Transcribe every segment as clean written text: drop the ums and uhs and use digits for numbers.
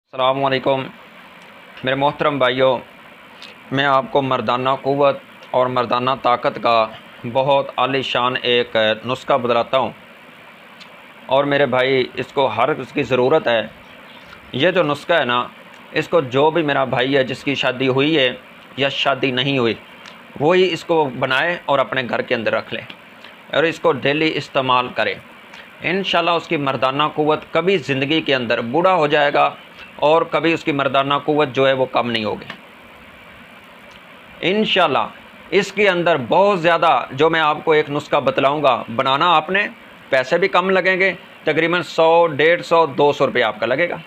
अस्सलामु अलैकुम मेरे मोहतरम भाइयों, मैं आपको मर्दाना क़ुव्वत और मर्दाना ताकत का बहुत आलीशान एक नुस्खा बतलाता हूँ। और मेरे भाई, इसको हर उसकी ज़रूरत है। ये जो नुस्खा है ना, इसको जो भी मेरा भाई है जिसकी शादी हुई है या शादी नहीं हुई, वही इसको बनाए और अपने घर के अंदर रख ले और इसको डेली इस्तेमाल करे। इंशाल्लाह उसकी मर्दाना क़ुव्वत कभी ज़िंदगी के अंदर बूढ़ा हो जाएगा और कभी उसकी मर्दाना क़ुव्वत जो है वो कम नहीं होगी इंशाल्लाह। इसके अंदर बहुत ज़्यादा जो मैं आपको एक नुस्खा बतलाऊँगा, बनाना आपने, पैसे भी कम लगेंगे, तकरीबन 100, 150, 200 रुपये आपका लगेगा।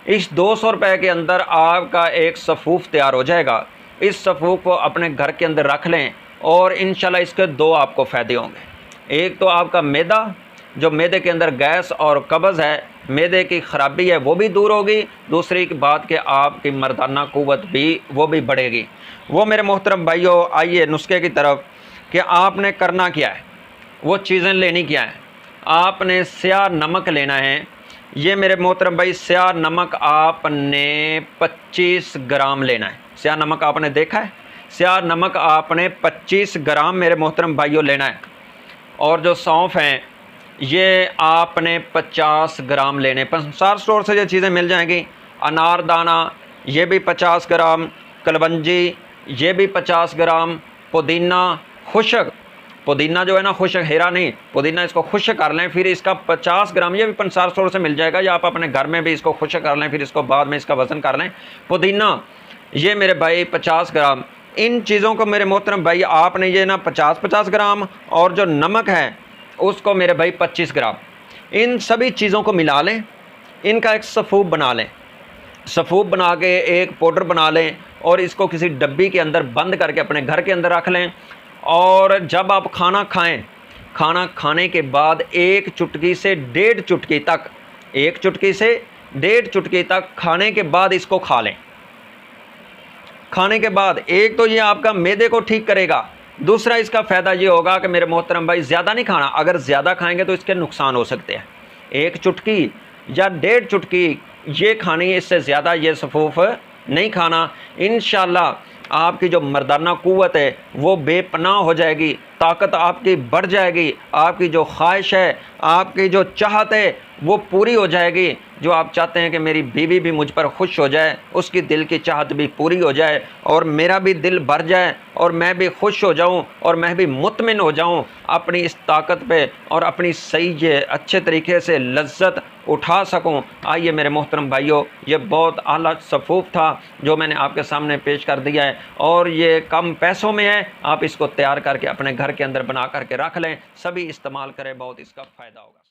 इस 200 रुपये के अंदर आपका एक सफ़ूफ़ तैयार हो जाएगा। इस सफ़ूफ़ को अपने घर के अंदर रख लें और इंशाल्लाह इसके दो आपको फ़ायदे होंगे। एक तो आपका मैदा, जो मैदे के अंदर गैस और कब्ज़ है, मैदे की ख़राबी है, वो भी दूर होगी। दूसरी बात कि आपकी मर्दाना क़ुव्वत भी वो भी बढ़ेगी। वो मेरे मोहतरम भाइयों, आइए नुस्खे की तरफ कि आपने करना क्या है, वो चीज़ें लेनी क्या है। आपने स्याह नमक लेना है। ये मेरे मोहतरम भाई, स्याह नमक आपने 25 ग्राम लेना है। स्याह नमक आपने देखा है, स्याह नमक आपने 25 ग्राम मेरे मोहतरम भाइयों लेना है। और जो सौंफ हैं, ये आपने 50 ग्राम लेने। पंसार स्टोर से ये चीज़ें मिल जाएंगी। अनारदाना ये भी 50 ग्राम, कलवंजी ये भी 50 ग्राम, पुदीना खुशक, पुदीना जो है ना खुशक, हेरा नहीं, पुदीना इसको खुशक कर लें, फिर इसका 50 ग्राम, ये भी पंसार स्टोर से मिल जाएगा, या आप अपने घर में भी इसको खुशक कर लें, फिर इसको बाद में इसका वज़न कर लें। पुदीना ये मेरे भाई 50 ग्राम। इन चीज़ों को मेरे मोहतरम भाई आपने ये ना 50-50 ग्राम, और जो नमक है उसको मेरे भाई 25 ग्राम, इन सभी चीज़ों को मिला लें, इनका एक सफ़ूफ़ बना लें। सफ़ूफ़ बना के एक पाउडर बना लें और इसको किसी डब्बी के अंदर बंद करके अपने घर के अंदर रख लें। और जब आप खाना खाएं, खाना खाने के बाद 1 चुटकी से 1.5 चुटकी तक, 1 चुटकी से 1.5 चुटकी तक खाने के बाद इसको खा लें। खाने के बाद एक तो ये आपका मैदे को ठीक करेगा, दूसरा इसका फ़ायदा ये होगा कि मेरे मोहतरम भाई ज़्यादा नहीं खाना। अगर ज़्यादा खाएंगे तो इसके नुकसान हो सकते हैं। 1 चुटकी या 1.5 चुटकी ये खानी है, इससे ज़्यादा ये सफ़ूफ़ नहीं खाना। इंशाल्लाह आपकी जो मर्दाना क़ुव्वत है वो बेपनाह हो जाएगी, ताकत आपकी बढ़ जाएगी, आपकी जो ख्वाहिश है, आपकी जो चाहत है वो पूरी हो जाएगी। जो आप चाहते हैं कि मेरी बीवी भी मुझ पर खुश हो जाए, उसकी दिल की चाहत भी पूरी हो जाए और मेरा भी दिल भर जाए और मैं भी खुश हो जाऊं और मैं भी मुतमिन हो जाऊं अपनी इस ताकत पे, और अपनी सही ये अच्छे तरीके से लज्जत उठा सकूं। आइए मेरे मोहतरम भाइयों, ये बहुत आला सफ़ूफ़ था जो मैंने आपके सामने पेश कर दिया है, और ये कम पैसों में है। आप इसको तैयार करके अपने घर के अंदर बना करके रख लें, सभी इस्तेमाल करें, बहुत इसका फ़ायदा होगा।